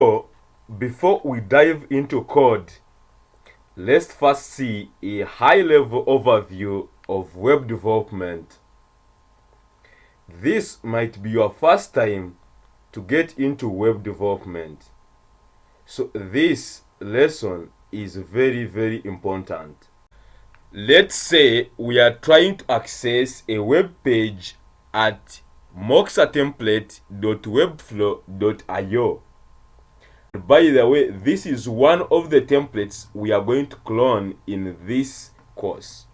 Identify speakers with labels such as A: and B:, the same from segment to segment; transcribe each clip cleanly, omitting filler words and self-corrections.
A: So, before we dive into code, let's first see a high-level overview of web development. This might be your first time to get into web development. So this lesson is very important. Let's say we are trying to access a web page at moxatemplate.webflow.io. By the way, this is one of the templates we are going to clone in this course.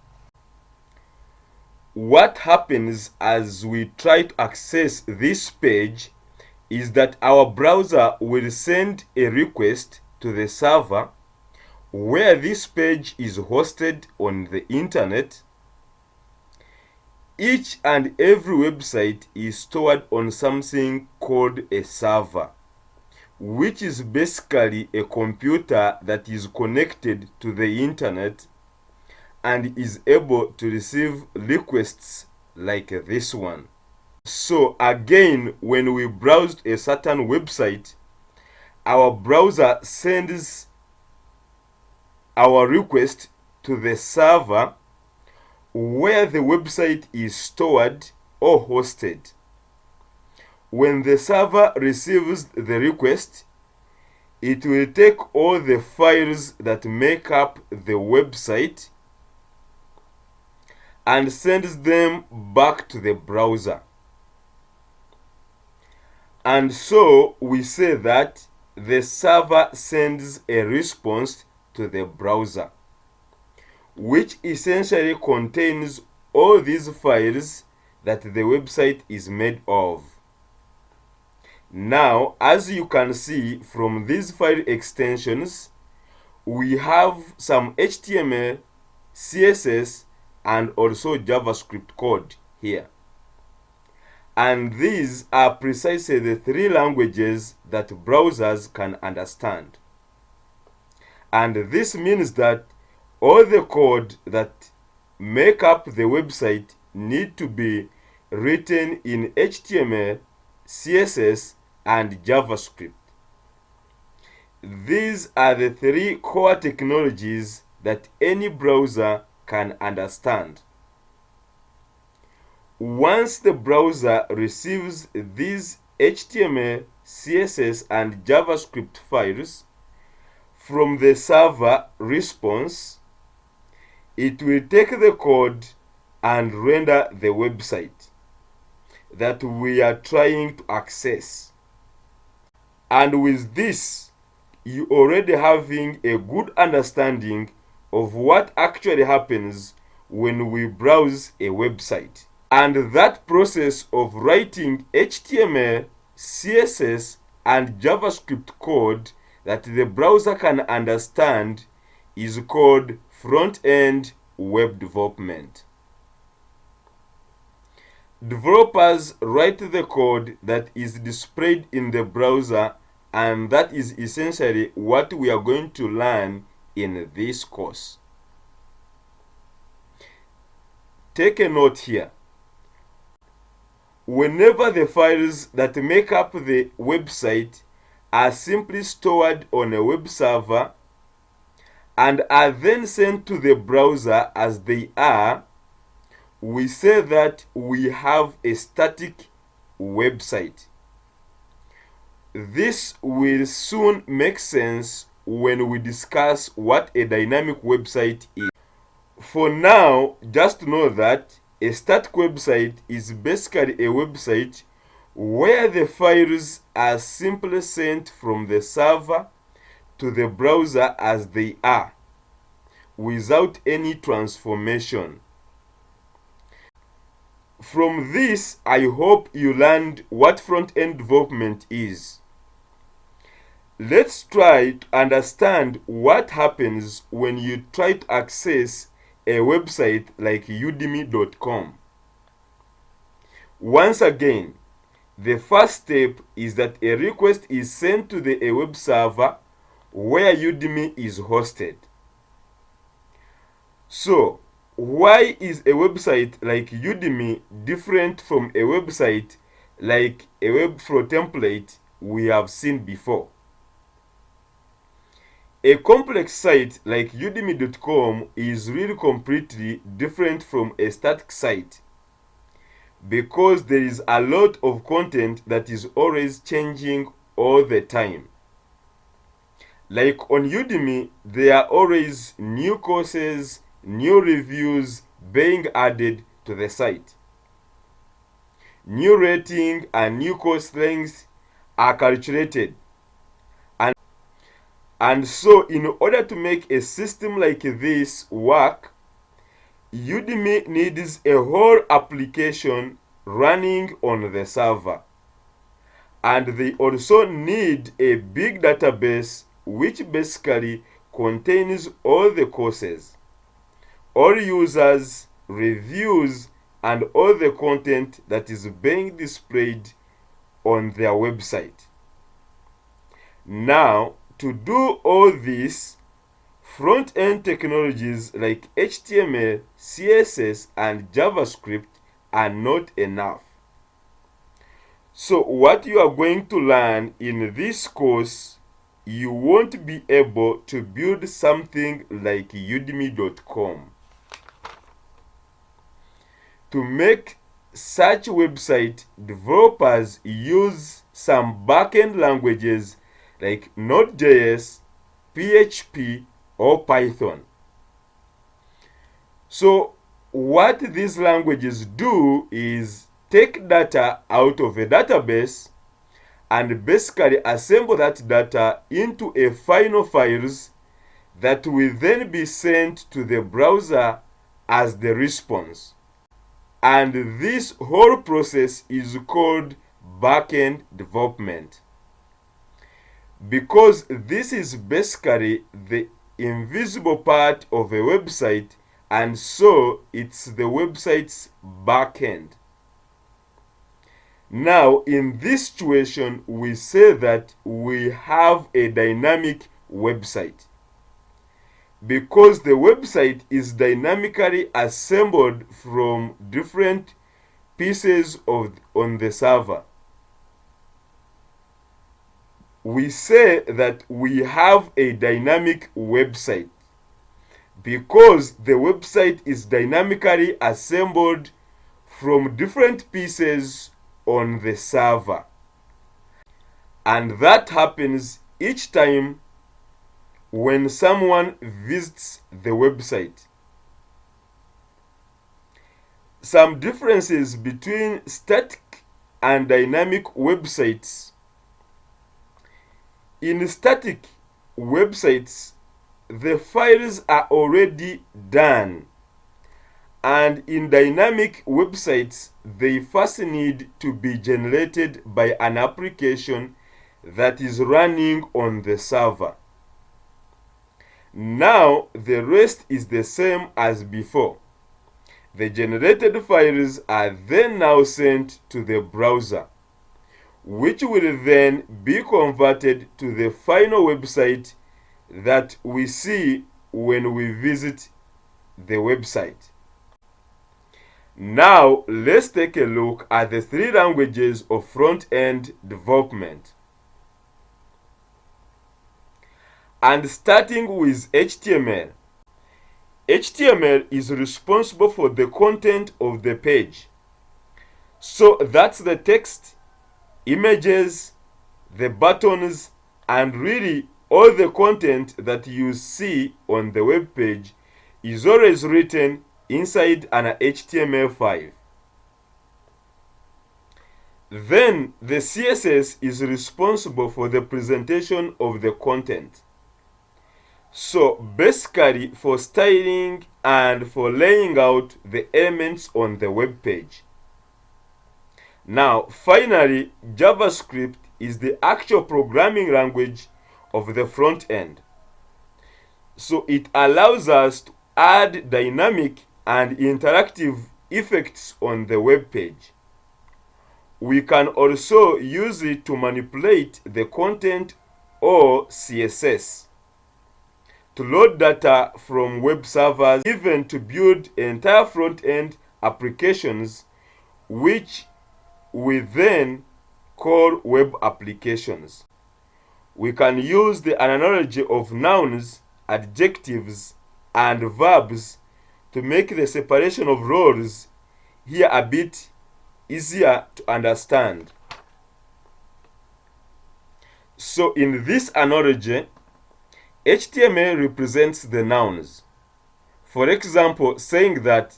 A: What happens as we try to access this page is that our browser will send a request to the server where this page is hosted on the internet. Each and every website is stored on something called a server, which is basically a computer that is connected to the internet and is able to receive requests like this one. So again, when we browse a certain website, our browser sends our request to the server where the website is stored or hosted. When the server receives the request, it will take all the files that make up the website and sends them back to the browser. And so we say that the server sends a response to the browser, which essentially contains all these files that the website is made of. Now, as you can see from these file extensions, we have some HTML, CSS, and also JavaScript code here. And these are precisely the three languages that browsers can understand. And this means that all the code that make up the website need to be written in HTML, CSS, and JavaScript. These are the three core technologies that any browser can understand. Once the browser receives these HTML, CSS, and JavaScript files from the server response, it will take the code and render the website that we are trying to access. And with this, you already having a good understanding of what actually happens when we browse a website. And that process of writing HTML, CSS, and JavaScript code that the browser can understand is called front-end web development. Developers write the code that is displayed in the browser, and that is essentially what we are going to learn in this course. Take a note here. Whenever the files that make up the website are simply stored on a web server and are then sent to the browser as they are, we say that we have a static website. This will soon make sense when we discuss what a dynamic website is. For now, just know that a static website is basically a website where the files are simply sent from the server to the browser as they are, without any transformation. From this, I hope you learned what front-end development is. Let's try to understand what happens when you try to access a website like udemy.com. Once again, the first step is that a request is sent to a web server where Udemy is hosted. So, why is a website like Udemy different from a website like a Webflow template we have seen before? A complex site like Udemy.com is really completely different from a static site because there is a lot of content that is always changing all the time. Like on Udemy, there are always new courses, new reviews being added to the site. New rating and new course lengths are calculated. And so, in order to make a system like this work, Udemy needs a whole application running on the server. And they also need a big database which basically contains all the courses, all users, reviews, and all the content that is being displayed on their website. Now, to do all this, front-end technologies like HTML, CSS, and JavaScript are not enough. So what you are going to learn in this course, you won't be able to build something like Udemy.com. To make such website, developers use some backend languages like Node.js, PHP, or Python. So what these languages do is take data out of a database and basically assemble that data into a final files that will then be sent to the browser as the response. And this whole process is called backend development. Because this is basically the invisible part of a website, and so it's the website's backend. Now, in this situation, we say that we have a dynamic website because the website is dynamically assembled from different pieces on the server. We say that we have a dynamic website because the website is dynamically assembled from different pieces on the server. And that happens each time when someone visits the website. Some differences between static and dynamic websites. In static websites, the files are already done, and in dynamic websites, they first need to be generated by an application that is running on the server. Now, the rest is the same as before. The generated files are then now sent to the browser, which will then be converted to the final website that we see when we visit the website. Now, let's take a look at the three languages of front-end development. And starting with HTML. HTML is responsible for the content of the page. So that's the text, images, the buttons, and really all the content that you see on the web page is always written inside an HTML file. Then the CSS is responsible for the presentation of the content. So basically for styling and for laying out the elements on the web page. Now, finally, JavaScript is the actual programming language of the front end. So it allows us to add dynamic and interactive effects on the web page. We can also use it to manipulate the content or CSS, to load data from web servers, even to build entire front-end applications, which we then call web applications. we can use the analogy of nouns, adjectives, and verbs to make the separation of roles here a bit easier to understand. So in this analogy, HTML represents the nouns. For example, saying that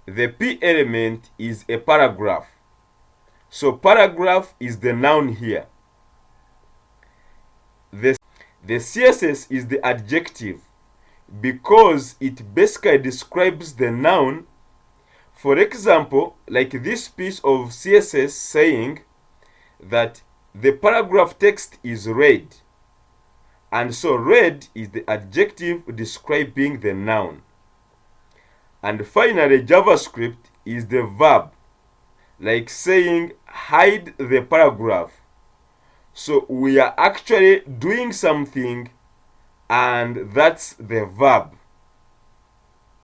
A: the P element is a paragraph. So paragraph is the noun here. The CSS is the adjective because it basically describes the noun. For example, like this piece of CSS saying that the paragraph text is red. And so red is the adjective describing the noun. And finally, JavaScript is the verb, like saying hide the paragraph. So we are actually doing something, and that's the verb.